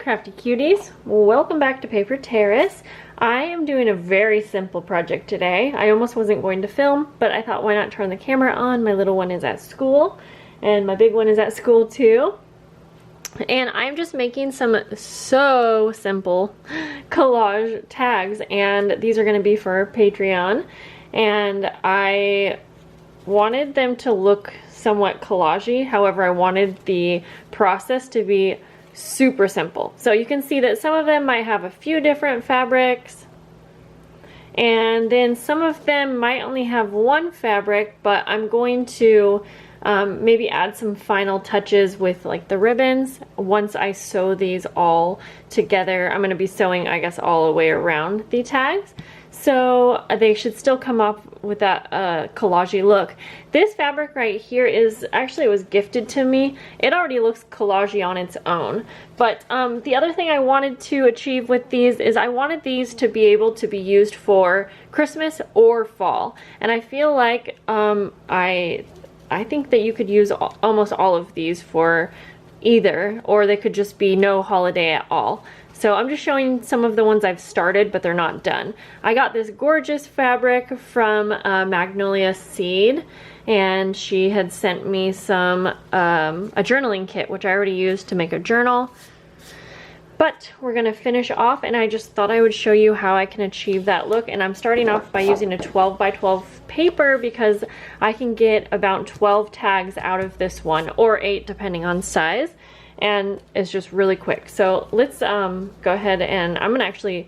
crafty cuties, welcome back to Paper Terrace. I am doing a very simple project today. I almost wasn't going to film, but I thought why not turn the camera on. My little one is at school and my big one is at school too. And I'm just making some so simple collage tags, and these are going to be for Patreon. And I wanted them to look somewhat collagey, however I wanted the process to be super simple. So you can see that some of them might have a few different fabrics, and then some of them might only have one fabric, but I'm going to maybe add some final touches with like the ribbons. Once I sew these all together, I'm going to be sewing, I guess, all the way around the tags. So they should still come up with that collagey look. This fabric right here is actually, it was gifted to me. It already looks collagey on its own. But the other thing I wanted to achieve with these is I wanted these to be able to be used for Christmas or fall. And I feel like I think that you could use almost all of these for either, or they could just be no holiday at all. So I'm just showing some of the ones I've started, but they're not done. I got this gorgeous fabric from MagnoliaSeed, and she had sent me some a journaling kit, which I already used to make a journal. But we're gonna finish off, and I just thought I would show you how I can achieve that look. And I'm starting off by using a 12 by 12 paper because I can get about 12 tags out of this one, or 8 depending on size. And it's just really quick. So let's go ahead, and I'm gonna actually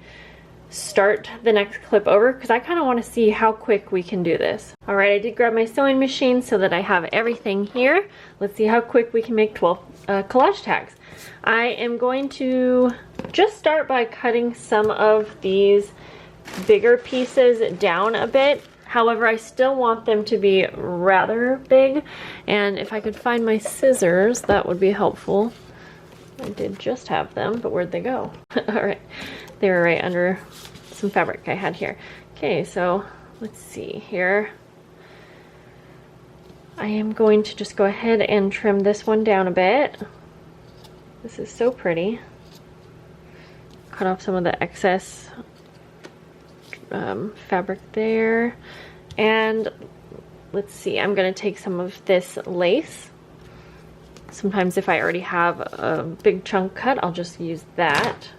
start the next clip over because I kind of want to see how quick we can do this. All right, I did grab my sewing machine so that I have everything here. Let's see how quick we can make 12 collage tags. I am going to just start by cutting some of these bigger pieces down a bit. However, I still want them to be rather big, and if I could find my scissors, that would be helpful. I did just have them, but where'd they go? All right, they were right under some fabric I had here. Okay, so let's see here. I am going to just go ahead and trim this one down a bit. This is so pretty. Cut off some of the excess fabric there. And let's see, I'm going to take some of this lace. Sometimes if I already have a big chunk cut, I'll just use that.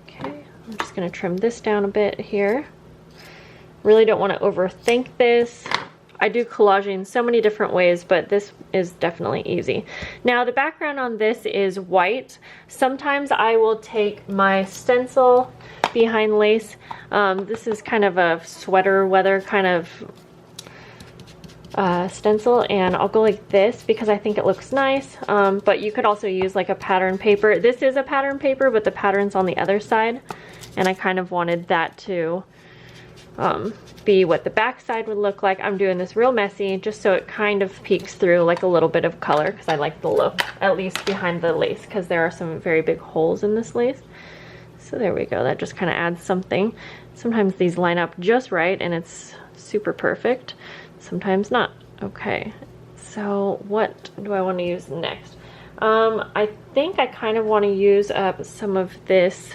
Okay, I'm just going to trim this down a bit here. Really don't want to overthink this. I do collaging in so many different ways, but this is definitely easy. Now the background on this is white. Sometimes I will take my stencil behind lace. This is kind of a sweater weather kind of stencil, and I'll go like this because I think it looks nice. But you could also use like a pattern paper. This is a pattern paper, but the pattern's on the other side, and I kind of wanted that to be what the back side would look like. I'm doing this real messy just so it kind of peeks through like a little bit of color because I like the look, at least behind the lace, because there are some very big holes in this lace. So there we go, that just kind of adds something. Sometimes these line up just right and it's super perfect, sometimes not. Okay, so what do I want to use next? I think I kind of want to use up some of this,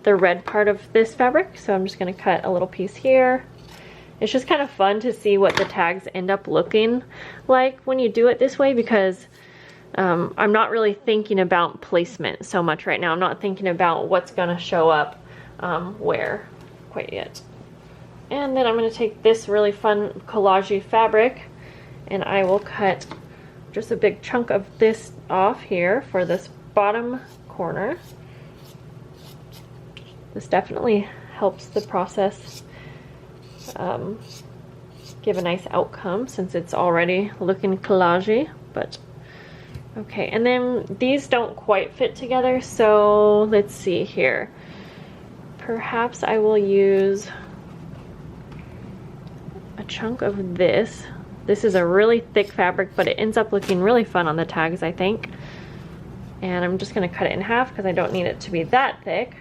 the red part of this fabric, so I'm just going to cut a little piece here. It's just kind of fun to see what the tags end up looking like when you do it this way, because I'm not really thinking about placement so much right now. I'm not thinking about what's going to show up where quite yet. And then I'm going to take this really fun collagey fabric, and I will cut just a big chunk of this off here for this bottom corner. This definitely helps the process give a nice outcome since it's already looking collagey. But okay, and then these don't quite fit together, so let's see here. Perhaps I will use a chunk of this. This is a really thick fabric, but it ends up looking really fun on the tags, I think. And I'm just going to cut it in half because I don't need it to be that thick.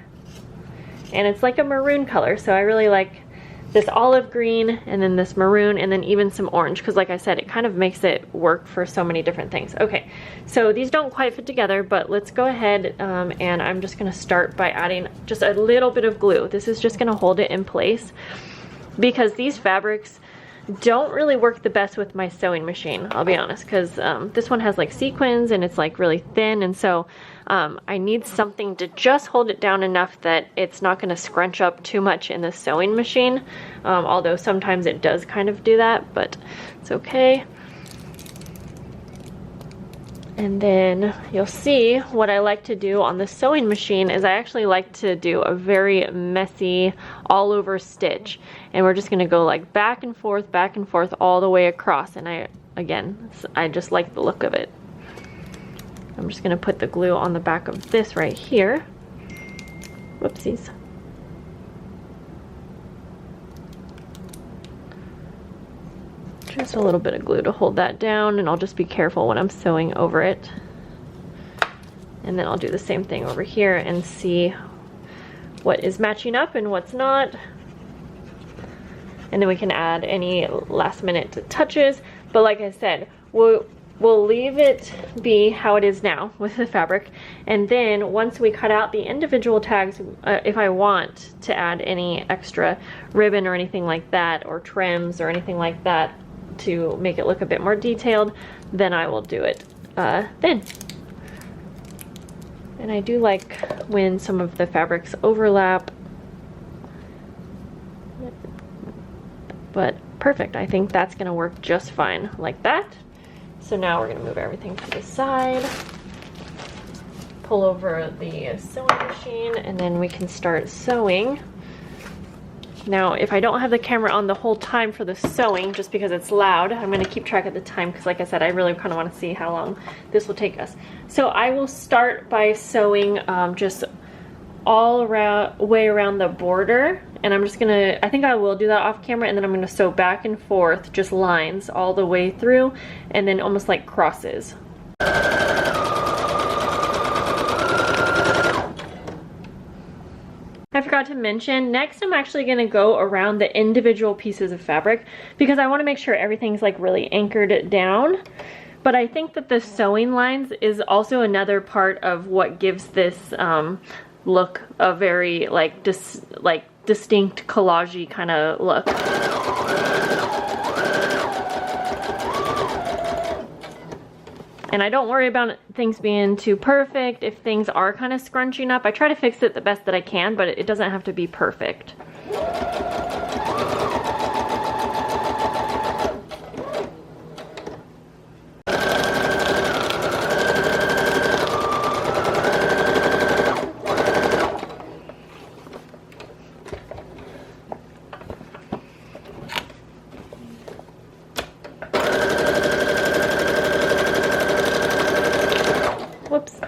And it's like a maroon color, so I really like this olive green, and then this maroon, and then even some orange, because like I said, it kind of makes it work for so many different things. Okay, so these don't quite fit together, but let's go ahead and I'm just gonna start by adding just a little bit of glue. This is just gonna hold it in place, because these fabrics don't really work the best with my sewing machine, I'll be honest, because this one has like sequins and it's like really thin, and so I need something to just hold it down enough that it's not going to scrunch up too much in the sewing machine, although sometimes it does kind of do that, but it's okay. And then you'll see what I like to do on the sewing machine is I actually like to do a very messy all over stitch, and we're just going to go like back and forth all the way across, and I just like the look of it. I'm just going to put the glue on the back of this right here. Whoopsies. Just a little bit of glue to hold that down, and I'll just be careful when I'm sewing over it. And then I'll do the same thing over here and see what is matching up and what's not. And then we can add any last minute touches. But like I said, we'll leave it be how it is now with the fabric, and then once we cut out the individual tags, if I want to add any extra ribbon or anything like that, or trims or anything like that to make it look a bit more detailed, then I will do it then. And I do like when some of the fabrics overlap, but perfect. I think that's gonna work just fine like that. So now we're going to move everything to the side, pull over the sewing machine, and then we can start sewing. Now, if I don't have the camera on the whole time for the sewing, just because it's loud, I'm going to keep track of the time, because like I said, I really kind of want to see how long this will take us. So I will start by sewing just all way around the border, and I'm just gonna, I think I will do that off camera, and then I'm gonna sew back and forth, just lines all the way through, and then almost like crosses. I forgot to mention, next I'm actually gonna go around the individual pieces of fabric, because I wanna make sure everything's like really anchored down. But I think that the sewing lines is also another part of what gives this look a very distinct collage-y kind of look. And I don't worry about things being too perfect. If things are kind of scrunching up, I try to fix it the best that I can, but it doesn't have to be perfect. Whoops.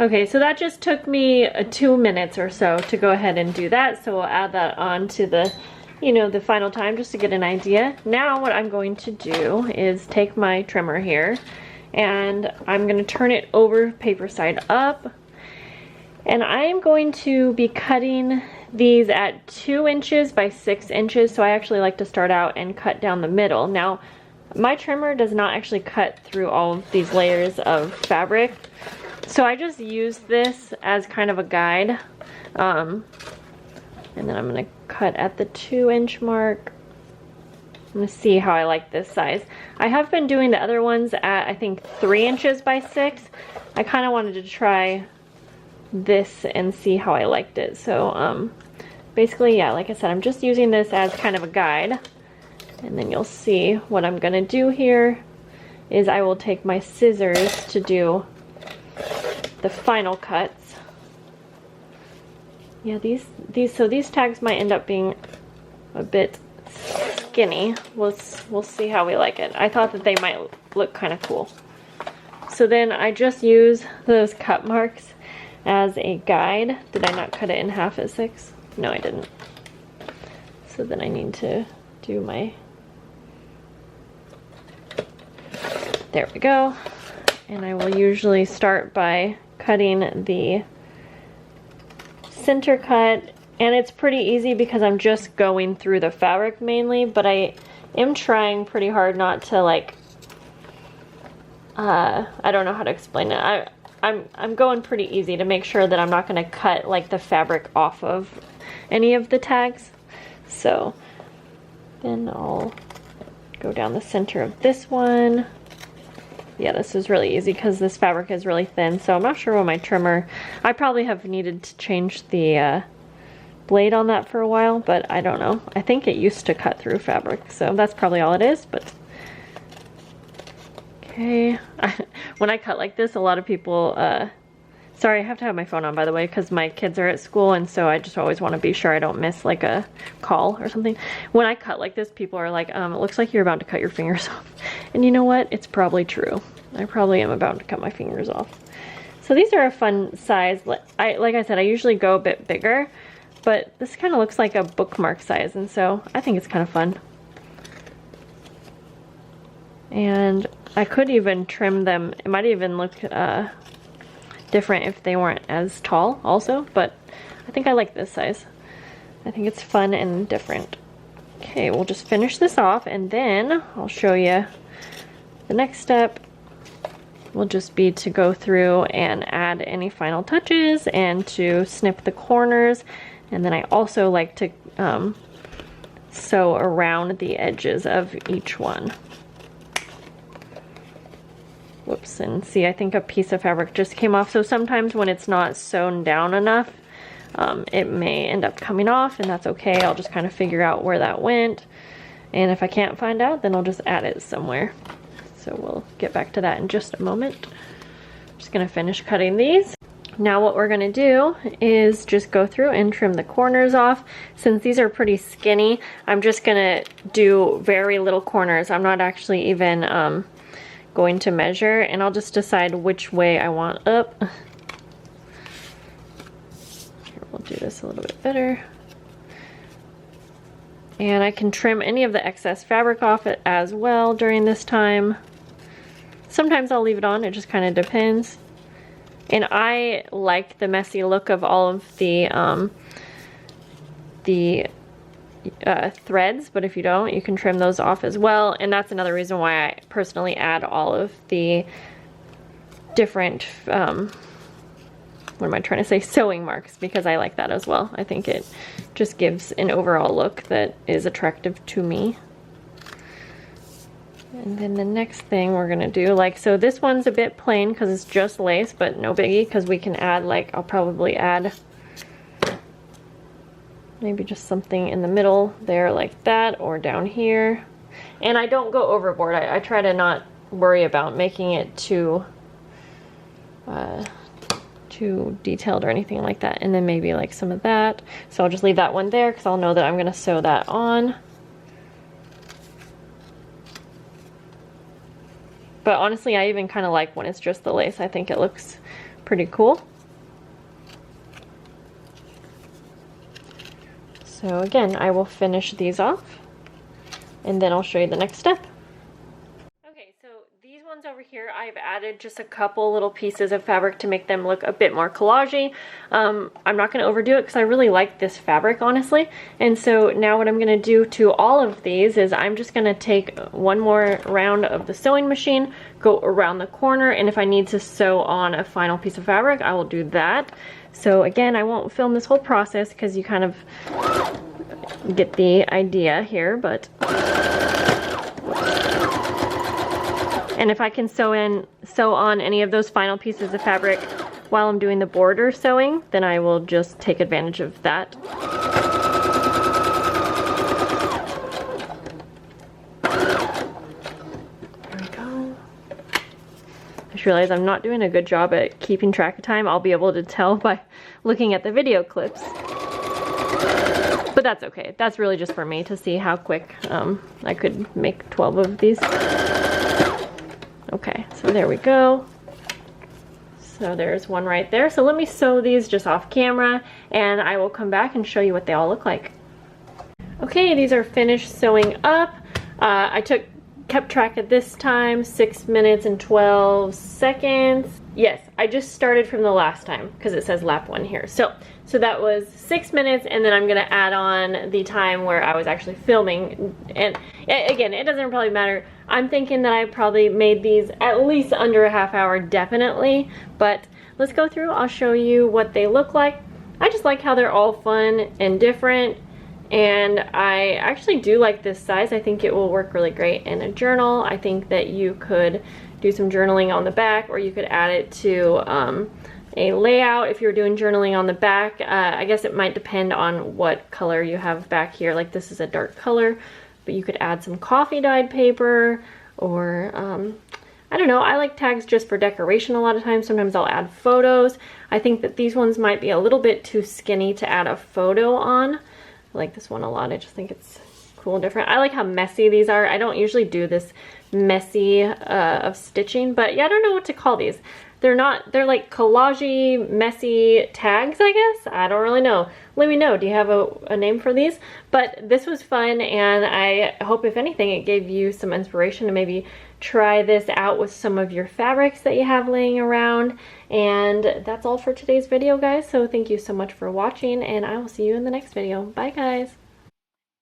Okay, so that just took me 2 minutes or so to go ahead and do that. So we'll add that on to the, the final time just to get an idea. Now what I'm going to do is take my trimmer here and I'm going to turn it over paper side up. And I am going to be cutting these at 2 inches by 6 inches. So I actually like to start out and cut down the middle. Now, my trimmer does not actually cut through all of these layers of fabric. So I just use this as kind of a guide. And then I'm going to cut at the 2-inch mark. I'm going to see how I like this size. I have been doing the other ones at, I think, 3 inches by 6. I kind of wanted to try this and see how I liked it. So basically, yeah, like I said, I'm just using this as kind of a guide. And then you'll see what I'm going to do here is I will take my scissors to do the final cuts. Yeah, these tags might end up being a bit skinny. We'll see how we like it. I thought that they might look kind of cool. So then I just use those cut marks as a guide. Did I not cut it in half at 6? No, I didn't. So then I need to do my, there we go. And I will usually start by cutting the center cut, and it's pretty easy because I'm just going through the fabric mainly, but I am trying pretty hard not to like, I don't know how to explain it. I'm going pretty easy to make sure that I'm not going to cut like the fabric off of any of the tags. So then I'll go down the center of this one. Yeah, this is really easy because this fabric is really thin, so I'm not sure what my trimmer, I probably have needed to change the blade on that for a while, but I don't know. I think it used to cut through fabric, so that's probably all it is, but okay. When I cut like this, a lot of people, sorry, I have to have my phone on, by the way, because my kids are at school, and so I just always want to be sure I don't miss like a call or something. When I cut like this, people are like, it looks like you're about to cut your fingers off. And you know what? It's probably true. I probably am about to cut my fingers off. So these are a fun size. Like I said, I usually go a bit bigger, but this kind of looks like a bookmark size, and so I think it's kind of fun. And I could even trim them. It might even look different if they weren't as tall also, but I think I like this size. I think it's fun and different. Okay, we'll just finish this off, and then I'll show you the next step. Will just be to go through and add any final touches and to snip the corners, and then I also like to sew around the edges of each one. Whoops, and see, I think a piece of fabric just came off, so sometimes when it's not sewn down enough, it may end up coming off, and that's okay. I'll just kind of figure out where that went, and if I can't find out, then I'll just add it somewhere. So we'll get back to that in just a moment. I'm just gonna finish cutting these. Now what we're gonna do is just go through and trim the corners off. Since these are pretty skinny, I'm just gonna do very little corners. I'm not actually even going to measure, and I'll just decide which way I want up. Here, we'll do this a little bit better. And I can trim any of the excess fabric off it as well during this time. Sometimes I'll leave it on, it just kind of depends. And I like the messy look of all of the threads, but if you don't, you can trim those off as well. And that's another reason why I personally add all of the different, what am I trying to say, sewing marks, because I like that as well. I think it just gives an overall look that is attractive to me. And then the next thing we're gonna do, like, so this one's a bit plain because it's just lace, but no biggie, because we can add, like, I'll probably add maybe just something in the middle there like that, or down here. And I don't go overboard. I try to not worry about making it too detailed or anything like that. And then maybe like some of that. So I'll just leave that one there because I'll know that I'm gonna sew that on. But honestly, I even kind of like when it's just the lace. I think it looks pretty cool. So again, I will finish these off, and then I'll show you the next step. Okay, so these ones over here, I've added just a couple little pieces of fabric to make them look a bit more collagey. I'm not going to overdo it because I really like this fabric, honestly. And so now what I'm going to do to all of these is I'm just going to take one more round of the sewing machine, go around the corner, and if I need to sew on a final piece of fabric, I will do that. So again, I won't film this whole process because you kind of get the idea here, but and if I can sew on any of those final pieces of fabric while I'm doing the border sewing, then I will just take advantage of that. There we go. I just realized I'm not doing a good job at keeping track of time. I'll be able to tell by looking at the video clips. But that's okay. That's really just for me to see how quick I could make 12 of these. Okay, so there we go. So there's one right there. So let me sew these just off camera and I will come back and show you what they all look like. Okay, these are finished sewing up. I kept track at this time, 6 minutes and 12 seconds. Yes, I just started from the last time because it says lap 1 here. So that was 6 minutes, and then I'm gonna add on the time where I was actually filming. And again, it doesn't probably matter. I'm thinking that I probably made these at least under a half hour, definitely. But let's go through, I'll show you what they look like. I just like how they're all fun and different. And I actually do like this size. I think it will work really great in a journal. I think that you could do some journaling on the back, or you could add it to a layout if you're doing journaling on the back. I guess it might depend on what color you have back here. Like this is a dark color, but you could add some coffee dyed paper, or I don't know. I like tags just for decoration a lot of times. Sometimes I'll add photos. I think that these ones might be a little bit too skinny to add a photo on. I like this one a lot. I just think it's cool and different. I like how messy these are. I don't usually do this messy of stitching, but yeah, I don't know what to call these. They're like collagey, messy tags, I guess. I don't really know. Let me know. Do you have a name for these? But this was fun, and I hope, if anything, it gave you some inspiration to maybe try this out with some of your fabrics that you have laying around. And that's all for today's video, guys. So thank you so much for watching, and I will see you in the next video. Bye, guys.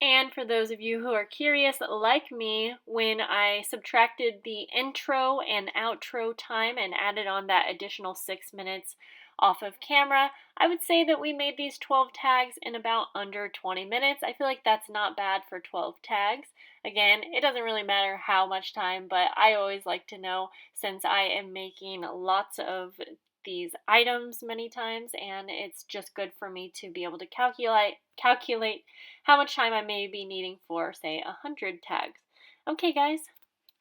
And for those of you who are curious, like me, when I subtracted the intro and outro time and added on that additional 6 minutes off of camera, I would say that we made these 12 tags in about under 20 minutes. I feel like that's not bad for 12 tags. Again, it doesn't really matter how much time, but I always like to know, since I am making lots of these items many times, and it's just good for me to be able to calculate how much time I may be needing for, say, 100 tags. Okay, guys,